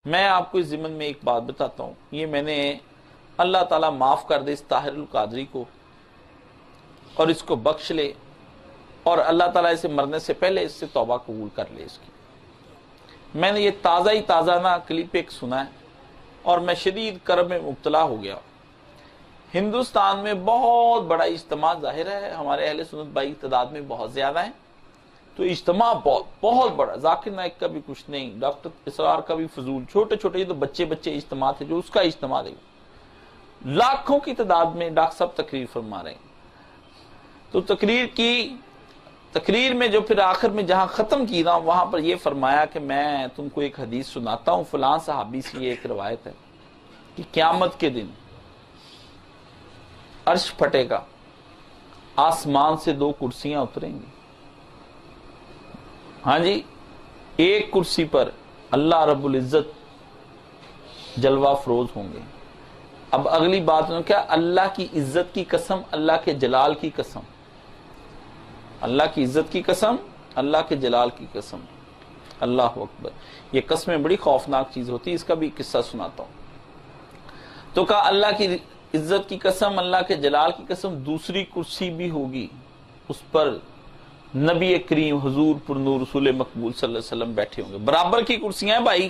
میں آپ کو اس ضمن میں ایک بات بتاتا ہوں، یہ میں نے اللہ تعالیٰ معاف کر دے اس طاہر القادری کو اور اس کو بخش لے، اور اللہ تعالیٰ اسے مرنے سے پہلے اس سے توبہ قبول کر لے اس کی۔ میں نے یہ تازہ نا کلپ ایک سنا ہے اور میں شدید کرب میں مبتلا ہو گیا۔ ہندوستان میں بہت بڑا اجتماع ظاہر ہے، ہمارے اہل سنت بھائی تعداد میں بہت زیادہ ہیں، تو اجتماع بہت بڑا، ذاکر نائک کا بھی کچھ نہیں، ڈاکٹر اسرار کا بھی فضول، چھوٹے چھوٹے یہ تو بچے اجتماع تھے جو اس کا اجتماع دے، لاکھوں کی تعداد میں ڈاکٹر صاحب تقریر فرما رہے ہیں۔ تو تقریر میں جو پھر آخر میں جہاں ختم کی نا، وہاں پر یہ فرمایا کہ میں تم کو ایک حدیث سناتا ہوں، فلاں صحابی سے یہ ایک روایت ہے کہ قیامت کے دن عرش پھٹے گا، آسمان سے 2 کرسیاں اتریں گی، ہاں جی، ایک کرسی پر اللہ رب العزت جلوہ فروز ہوں گے۔ اب اگلی بات کیا؟ اللہ کی عزت کی قسم، اللہ کے جلال کی قسم، اللہ کی عزت کی قسم، اللہ کے جلال کی قسم، اللہ اکبر۔ یہ قسمیں بڑی خوفناک چیز ہوتی ہے، اس کا بھی قصہ سناتا ہوں۔ تو کہا اللہ کی عزت کی قسم، اللہ کے جلال کی قسم، دوسری کرسی بھی ہوگی، اس پر نبی کریم حضور پر نور رسول مقبول صلی اللہ علیہ وسلم بیٹھے ہوں گے، برابر کی کرسیاں ہیں بھائی۔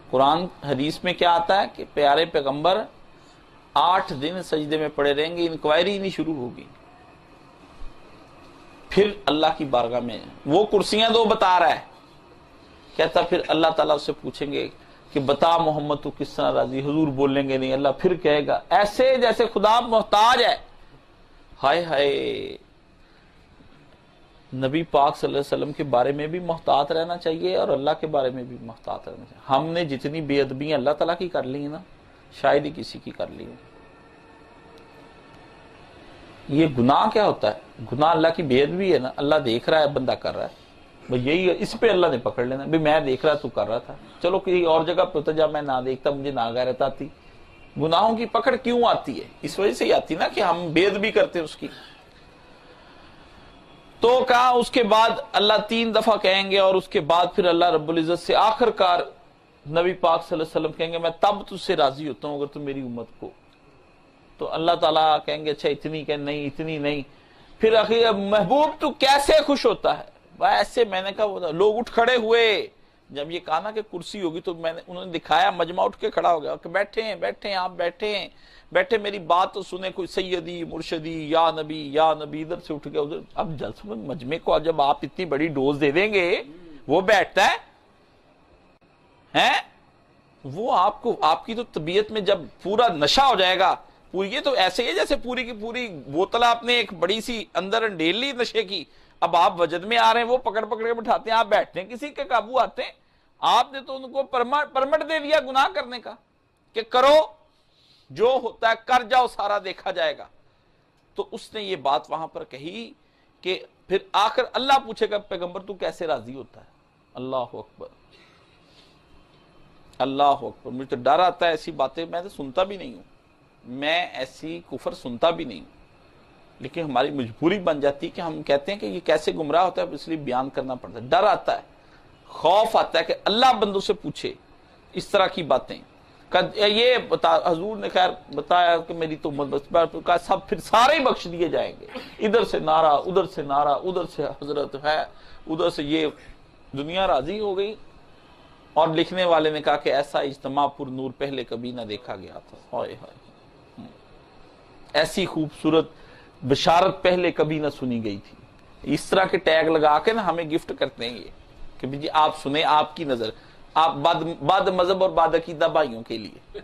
قرآن حدیث میں کیا آتا ہے کہ پیارے پیغمبر 8 دن سجدے میں پڑے رہیں گے، انکوائری نہیں شروع ہوگی، پھر اللہ کی بارگاہ میں وہ کرسیاں 2 بتا رہا ہے، کہتا پھر اللہ تعالیٰ اس سے پوچھیں گے کہ بتا محمد تو کس طرح راضی، حضور بولیں گے نہیں، اللہ پھر کہے گا ایسے جیسے خدا محتاج ہے۔ ہائے ہائے، نبی پاک صلی اللہ علیہ وسلم کے بارے میں بھی محتاط رہنا چاہیے اور اللہ کے بارے میں بھی محتاط رہنا چاہیے۔ ہم نے جتنی بے ادبیاں اللہ تعالیٰ کی کر لی ہیں نا، شاید ہی کسی کی کر لی ہیں۔ یہ گناہ کیا ہوتا ہے؟ گناہ اللہ کی بے ادبی ہے نا، اللہ دیکھ رہا ہے، بندہ کر رہا ہے، بھئی یہی ہے، اس پہ اللہ نے پکڑ لینا، بھی میں دیکھ رہا تو کر رہا تھا، چلو کسی اور جگہ پہ ہوتا جب میں نہ دیکھتا مجھے ناغیرت آتی۔ گناہوں کی پکڑ کیوں آتی ہے؟ اس وجہ سے ہی آتی نا کہ ہم بے ادبی کرتے اس کی۔ تو کہا اس کے بعد اللہ 3 دفعہ کہیں گے، اور اس کے بعد پھر اللہ رب العزت سے آخر کار نبی پاک صلی اللہ علیہ وسلم کہیں گے میں تب تجھ سے راضی ہوتا ہوں اگر تم میری امت کو، تو اللہ تعالیٰ کہیں گے اچھا اتنی، کہ نہیں اتنی نہیں، پھر آخر محبوب تو کیسے خوش ہوتا ہے؟ ایسے میں نے کہا لوگ اٹھ کھڑے ہوئے، جب یہ کہا نا کہ کرسی ہوگی تو انہوں نے دکھایا، مجمع اٹھ کے کھڑا ہو گیا کہ بیٹھے ہیں آپ بیٹھے میری بات تو سنیں، کوئی سیدی مرشدی یا نبی، ادھر سے اٹھ گیا ادھر۔ اب جلسہ مجمع کو جب آپ اتنی بڑی ڈوز دے دیں گے، وہ بیٹھتا ہے وہ آپ کی تو طبیعت میں جب پورا نشہ ہو جائے گا، یہ تو ایسے ہی ہے جیسے پوری کی پوری بوتل آپ نے ایک بڑی سی اندر انڈیل لی نشے کی، اب آپ وجد میں آ رہے ہیں، وہ پکڑ کے بٹھاتے ہیں، آپ بیٹھتے ہیں، کسی کے قابو آتے ہیں۔ آپ نے تو ان کو پرمٹ دے دیا گناہ کرنے کا کہ کرو جو ہوتا ہے، کر جاؤ، سارا دیکھا جائے گا۔ تو اس نے یہ بات وہاں پر کہی کہ پھر آخر اللہ پوچھے گا پیغمبر تو کیسے راضی ہوتا ہے؟ اللہ اکبر، اللہ اکبر۔ مجھے تو ڈر آتا ہے ایسی باتیں، میں تو سنتا بھی نہیں ہوں، میں ایسی کفر سنتا بھی نہیں ہوں، لیکن ہماری مجبوری بن جاتی کہ ہم کہتے ہیں کہ یہ کیسے گمراہ ہوتا ہے، اس لیے بیان کرنا پڑتا ہے۔ ڈر آتا ہے، خوف آتا ہے کہ اللہ بندوں سے پوچھے اس طرح کی باتیں۔ یہ حضور نے خیر بتایا کہ میری تو امت بس، سب پھر سارے ہی بخش دیے جائیں گے، ادھر سے نعرہ، ادھر سے نعرہ، ادھر سے حضرت ہے، ادھر سے یہ، دنیا راضی ہو گئی۔ اور لکھنے والے نے کہا کہ ایسا اجتماع پر نور پہلے کبھی نہ دیکھا گیا تھا، ہائے ہائے، ایسی خوبصورت بشارت پہلے کبھی نہ سنی گئی تھی۔ اس طرح کے ٹیگ لگا کے نا ہمیں گفٹ کرتے ہیں یہ کہ جی آپ سنیں، آپ کی نظر، آپ بعد مذہب اور بعد عقیدہ بھائیوں کے لیے،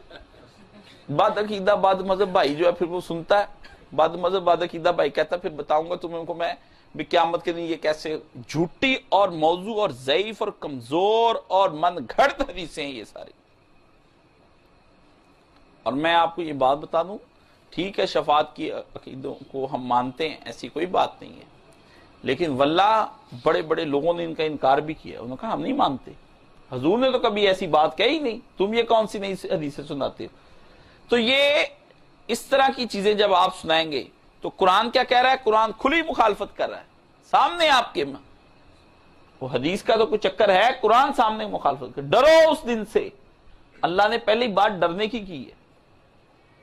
بعد عقیدہ بعد مذہب بھائی جو ہے پھر وہ سنتا ہے، بعد مذہب بعد عقیدہ بھائی کہتا ہے پھر بتاؤں گا تمہیں کو میں بھی قیامت کے دن یہ کیسے جھوٹی اور موضوع اور ضعیف اور کمزور اور من گھڑت حدیثیں ہیں یہ ساری۔ اور میں آپ کو یہ بات بتا دوں، ٹھیک ہے شفاعت کی عقیدوں کو ہم مانتے ہیں، ایسی کوئی بات نہیں ہے، لیکن واللہ بڑے بڑے لوگوں نے ان کا انکار بھی کیا، انہوں نے کہا ہم نہیں مانتے، حضور نے تو کبھی ایسی بات کہی نہیں، تم یہ کون سی نئی حدیثیں سناتے ہو؟ تو یہ اس طرح کی چیزیں جب آپ سنائیں گے تو قرآن کیا کہہ رہا ہے؟ قرآن کھلی مخالفت کر رہا ہے سامنے آپ کے، وہ حدیث کا تو کوئی چکر ہے، قرآن سامنے مخالفت کر، ڈرو اس دن سے۔ اللہ نے پہلی بات ڈرنے کی ہے،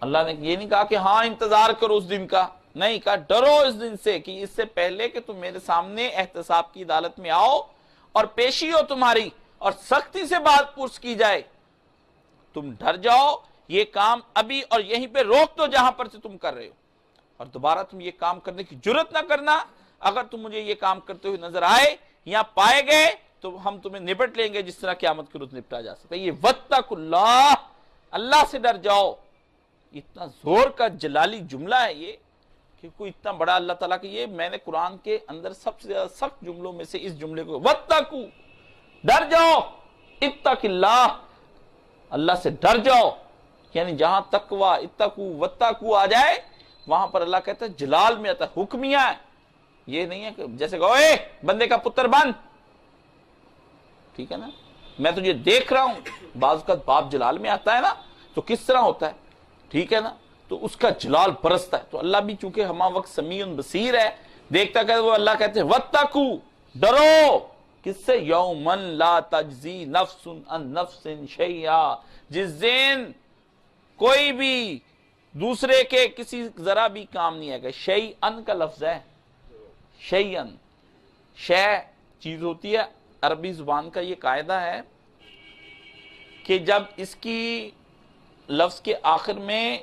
اللہ نے یہ نہیں کہا کہ ہاں انتظار کرو اس دن کا، نہیں کہا ڈرو اس دن سے، کہ اس سے پہلے کہ تم میرے سامنے احتساب کی عدالت میں آؤ اور پیشی ہو تمہاری اور سختی سے بات پرس کی جائے، تم ڈر جاؤ، یہ کام ابھی اور یہیں پہ روک دو جہاں پر سے تم کر رہے ہو، اور دوبارہ تم یہ کام کرنے کی جرت نہ کرنا۔ اگر تم مجھے یہ کام کرتے ہوئے نظر آئے یا پائے گئے تو ہم تمہیں نپٹ لیں گے جس طرح قیامت کے روز نپٹا جا سکتا ہے۔ یہ واتقوا اللہ، اللہ سے ڈر جاؤ، اتنا زور کا جلالی جملہ ہے یہ، کہ کوئی اتنا بڑا اللہ تعالیٰ کہ یہ میں نے قرآن کے اندر سب سے زیادہ سخت جملوں میں سے اس جملے کو، واتقوا، ڈر جاؤ، اتق اللہ، اللہ سے ڈر جاؤ، یعنی جہاں تقوی، اتقوا، واتقوا آ جائے وہاں پر اللہ کہتا ہے جلال میں آتا ہے، حکمیہ ہے، یہ نہیں ہے کہ جیسے کہ اے بندے کا پتر بن، ٹھیک ہے نا، میں تجھے دیکھ رہا ہوں، بعض کا باپ جلال میں آتا ہے نا تو کس طرح ہوتا ہے، ٹھیک ہے نا، تو اس کا جلال برستا ہے، تو اللہ بھی چونکہ ہما وقت سمیع بصیر ہے، دیکھتا کہ وہ اللہ کہتے ہیں واتقوا، ڈرو، کس سے؟ یومن لا تجزی نفس عن نفس شیئا، جس دن کوئی بھی دوسرے کے کسی ذرا بھی کام نہیں آئے گا۔ شیئن کا لفظ ہے، شیئن، شے چیز ہوتی ہے، عربی زبان کا یہ قاعدہ ہے کہ جب اس کی لفظ کے آخر میں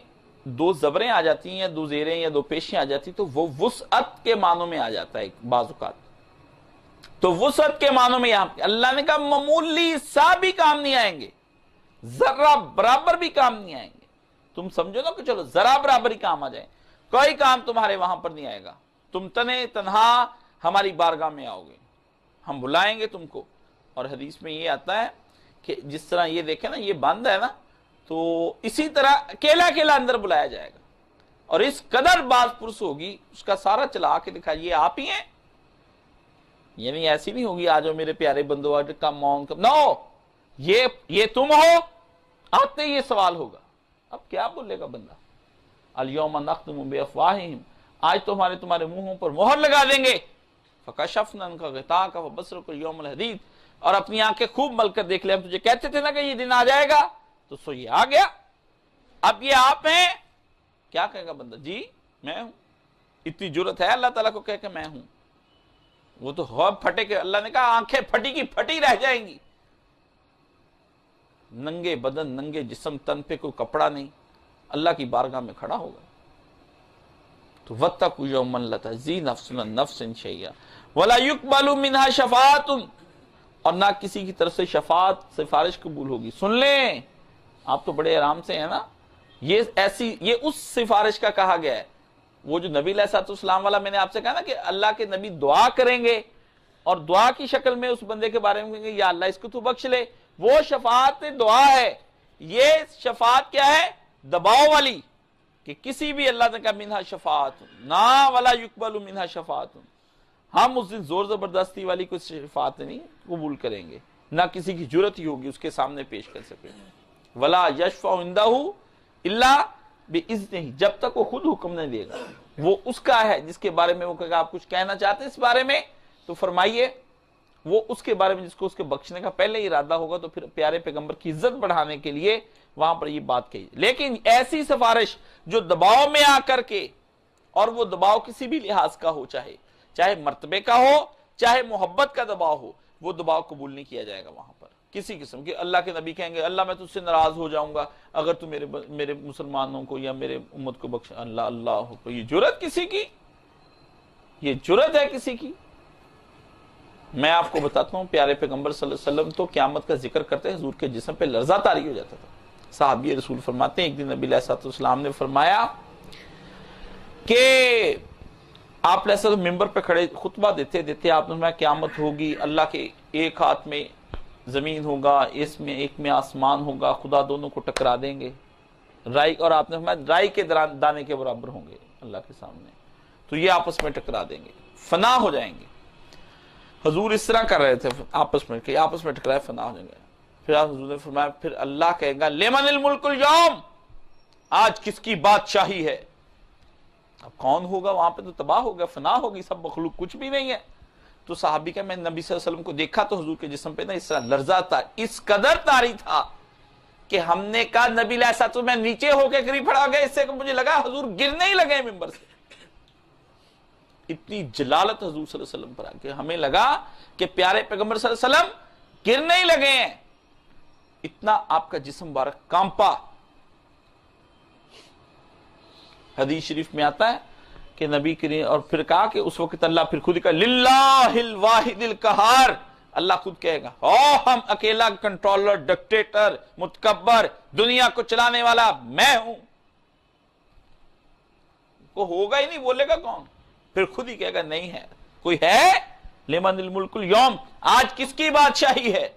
دو زبریں آ جاتی ہیں یا دو زیریں یا دو پیشیں آ جاتی تو وہ وسعت کے معنوں میں آ جاتا ہے بعض اوقات، تو وسعت کے معنوں میں یہاں اللہ نے کہا معمولی سا بھی کام نہیں آئیں گے، ذرہ برابر بھی کام نہیں آئیں گے، تم سمجھو نا کہ چلو ذرا برابر ہی کام آ جائیں، کوئی کام تمہارے وہاں پر نہیں آئے گا، تم تنہا ہماری بارگاہ میں آؤ گے، ہم بلائیں گے تم کو۔ اور حدیث میں یہ آتا ہے کہ جس طرح یہ دیکھیں نا یہ بند ہے نا، تو اسی طرح اکیلا اکیلا اندر بلایا جائے گا، اور اس قدر باز پرس ہوگی، اس کا سارا چلا کے دکھا یہ آپ ہی ہیں، یعنی ایسی نہیں ہوگی آ جاؤ میرے پیارے بندو کم آن کم، نو، یہ تم ہو، آتے یہ سوال ہوگا، اب کیا بولے گا بندہ؟ الیوم نختم بافواہہم، آج تو تمہارے منہوں پر مہر لگا دیں گے، فکشفنا عنک غطاءک فبصرک الیوم الحدید، اور اپنی آنکھیں خوب مل کر دیکھ لیں، ہم تجھے کہتے تھے نا کہ یہ دن آ جائے گا، تو سو یہ آ گیا، اب یہ آپ ہیں، کیا کہے گا بندہ؟ جی میں ہوں، اتنی جرت ہے اللہ تعالیٰ کو کہہ کہ میں ہوں، وہ تو خواب پھٹے کہ اللہ نے کہا آنکھیں پھٹی کی پھٹی رہ جائیں گی، ننگے بدن، ننگے جسم، تن پہ کوئی کپڑا نہیں، اللہ کی بارگاہ میں کھڑا ہوگا، تو واتقوا یوما لا تجزی نفس عن نفس شیئا ولا یقبل منها شفاعۃ، اور نہ کسی کی طرف سے شفاعت، سفارش قبول ہوگی۔ سن لیں، آپ تو بڑے آرام سے ہیں نا، یہ اس سفارش کا کہا گیا ہے، وہ جو نبی علیہ الصلوۃ والسلام والا میں نے آپ سے کہا نا کہ اللہ کے نبی دعا کریں گے اور دعا کی شکل میں اس بندے کے بارے میں کہیں گے یا اللہ اس کو تو بخش لے، وہ شفاعت دعا ہے۔ یہ شفاعت کیا ہے؟ دباؤ والی، کہ کسی بھی اللہ نے کہا منہا شفاعت نہ ولا یقبل منہا شفاعت، ہم اس دن زور زبردستی والی کوئی شفاعت نہیں قبول کریں گے، نہ کسی کی جرت ہی ہوگی اس کے سامنے پیش کر سکے، ولا یشفع عندہ الا باذنہ، جب تک وہ خود حکم نہیں دے گا، وہ اس کا ہے جس کے بارے میں وہ کہے گا آپ کچھ کہنا چاہتے ہیں اس بارے میں تو فرمائیے، وہ اس کے بارے میں جس کو اس کے بخشنے کا پہلے ارادہ ہوگا، تو پھر پیارے پیغمبر کی عزت بڑھانے کے لیے وہاں پر یہ بات کہی۔ لیکن ایسی سفارش جو دباؤ میں آ کر کے، اور وہ دباؤ کسی بھی لحاظ کا ہو، چاہے مرتبے کا ہو، چاہے محبت کا دباؤ ہو، وہ دباؤ قبول نہیں کیا جائے گا وہاں پر کسی قسم کے۔ اللہ کے نبی کہیں گے اللہ میں تجھ سے ناراض ہو جاؤں گا اگر تو میرے مسلمانوں کو یا میرے امت کو بخش، اللہ کو، یہ جرت کسی کی، یہ جرت ہے کسی کی؟ میں آپ کو بتاتا ہوں پیارے پیغمبر صلی اللہ علیہ وسلم تو قیامت کا ذکر کرتے حضور کے جسم پہ لرزہ طاری ہو جاتا تھا۔ صحابی رسول فرماتے ہیں ایک دن نبی علیہ الصلوۃ والسلام نے فرمایا کہ آپ علیہ السلام ممبر پہ کھڑے خطبہ دیتے آپ نے فرمایا قیامت ہوگی، اللہ کے ایک ہاتھ میں زمین ہوگا، اس میں ایک میں آسمان ہوگا، خدا دونوں کو ٹکرا دیں گے، رائی، اور آپ نے فرمایا رائی کے دانے کے برابر ہوں گے اللہ کے سامنے، تو یہ آپس میں ٹکرا دیں گے، فنا ہو جائیں گے۔ حضور اس طرح کر رہے تھے آپس میں کہ آپس میں ٹکرائے فنا ہو جائیں گے۔ پھر حضور نے فرمایا پھر اللہ کہے گا لمن الملک اليوم، آج کس کی بادشاہی ہے؟ اب کون ہوگا وہاں پہ؟ تو تباہ ہو گیا، فنا ہوگی سب مخلوق، کچھ بھی نہیں ہے۔ تو صحابی کا میں نبی صلی اللہ علیہ وسلم کو دیکھا تو حضور کے جسم پہ نا اس طرح لرزہ تھا، اس قدر طاری تھا کہ ہم نے کہا نبی علیہ السلام تو میں نیچے ہو کے قریب پڑا گیا، اس سے مجھے لگا حضور گرنے ہی لگے ممبر سے، اتنی جلالت حضور صلی اللہ علیہ وسلم پر آ کے ہمیں لگا کہ پیارے پیغمبر صلی اللہ علیہ وسلم گرنے ہی لگے ہیں، اتنا آپ کا جسم مبارک کانپا۔ حدیث شریف میں آتا ہے کہ نبی کریم، اور پھر کہا کہ اس وقت اللہ پھر خود ہی کہا للہ الواحد القہار، اللہ خود کہے گا ہم اکیلا کنٹرولر، ڈکٹیٹر، متکبر، دنیا کو چلانے والا میں ہوں، وہ ہوگا ہی نہیں، بولے گا کون؟ پھر خود ہی کہے گا نہیں ہے، کوئی ہے؟ لمن الملک اليوم، آج کس کی بادشاہی ہے؟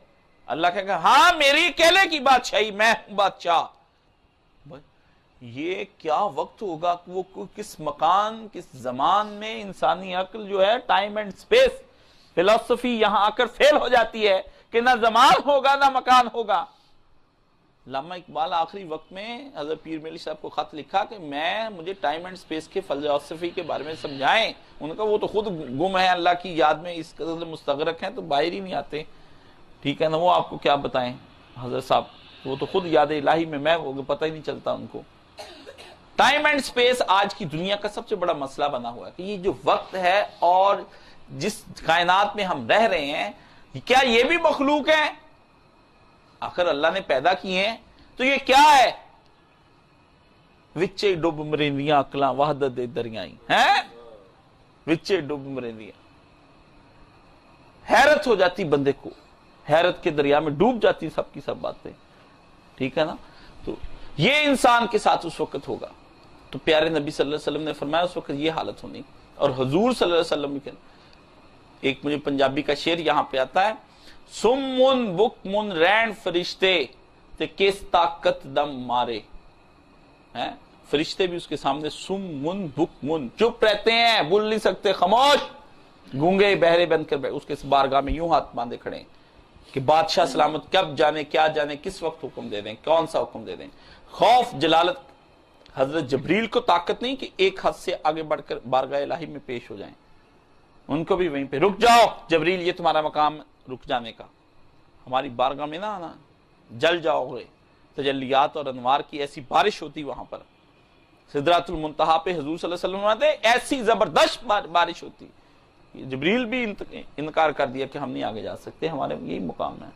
اللہ کہے گا ہاں میری اکیلے کی بادشاہی، میں ہوں بادشاہ۔ یہ کیا وقت ہوگا، وہ کس مکان کس زمان میں انسانی عقل جو ہے ٹائم اینڈ سپیس فلسفی یہاں آ کر فیل ہو جاتی ہے کہ نہ زمان ہوگا نہ مکان ہوگا۔ علامہ اقبال آخری وقت میں حضرت پیر میلی صاحب کو خط لکھا کہ مجھے ٹائم اینڈ سپیس کے فلسفی کے بارے میں سمجھائیں، ان کا وہ تو خود گم ہے اللہ کی یاد میں، اس قدر مستغرق ہیں تو باہر ہی نہیں آتے، ٹھیک ہے نا، وہ آپ کو کیا بتائیں حضرت صاحب، وہ تو خود یاد الہی میں وہ پتہ ہی نہیں چلتا ان کو۔ ٹائم اینڈ سپیس آج کی دنیا کا سب سے بڑا مسئلہ بنا ہوا ہے کہ یہ جو وقت ہے اور جس کائنات میں ہم رہ رہے ہیں، کیا یہ بھی مخلوق ہے؟ آخر اللہ نے پیدا کیے ہیں تو یہ کیا ہے؟ وچے ڈب مرندیاں عقلاں وحدت دے دریائیں ہیں، وچے ڈب مرندیاں، حیرت ہو جاتی بندے کو، حیرت کے دریا میں ڈوب جاتی سب کی سب باتیں، ٹھیک ہے نا۔ تو یہ انسان کے ساتھ اس وقت ہوگا، تو پیارے نبی صلی اللہ علیہ وسلم نے فرمایا اس وقت یہ حالت ہونی، اور حضور صلی اللہ علیہ وسلم کے ایک مجھے پنجابی کا شعر یہاں پہ آتا ہے، سمن بکمن رین فرشتے تے کس طاقت دم مارے، فرشتے بھی اس کے سامنے سمن بکمن چپ رہتے ہیں، بول نہیں سکتے، خاموش، گونگے بہرے بن کر اس کے بارگاہ میں یوں ہاتھ باندھے کھڑے ہیں کہ بادشاہ سلامت کب جانے کیا جانے کس وقت حکم دے دیں، کون سا حکم دے دیں۔ خوف جلالت، حضرت جبریل کو طاقت نہیں کہ ایک حد سے آگے بڑھ کر بارگاہ الہی میں پیش ہو جائیں، ان کو بھی وہیں پہ رک جاؤ جبریل، یہ تمہارا مقام رک جانے کا، ہماری بارگاہ میں نہ آنا، جل جاؤ گے۔ تجلیات اور انوار کی ایسی بارش ہوتی وہاں پر، سدرات المنتہا پہ حضور صلی اللہ علیہ وسلم آتے، ایسی زبردست بارش ہوتی، جبریل بھی انکار کر دیا کہ ہم نہیں آگے جا سکتے، ہمارے یہی مقام ہے۔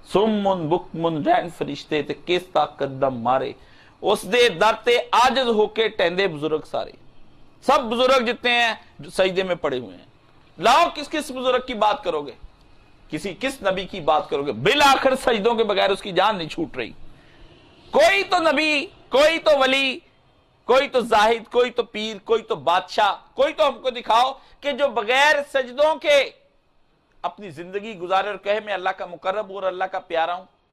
سمن بکمن رین فرشتے تے کس طاقت دم مارے، اس دے در تے عاجز ہو کے ٹہندے بزرگ سارے، سب بزرگ جتنے ہیں جو سجدے میں پڑے ہوئے ہیں، لاؤ کس بزرگ کی بات کرو گے، کس نبی کی بات کرو گے، بالآخر سجدوں کے بغیر اس کی جان نہیں چھوٹ رہی۔ کوئی تو نبی، کوئی تو ولی، کوئی تو زاہد، کوئی تو پیر، کوئی تو بادشاہ، کوئی تو ہم کو دکھاؤ کہ جو بغیر سجدوں کے اپنی زندگی گزارے اور کہے میں اللہ کا مقرب اور اللہ کا پیارا ہوں۔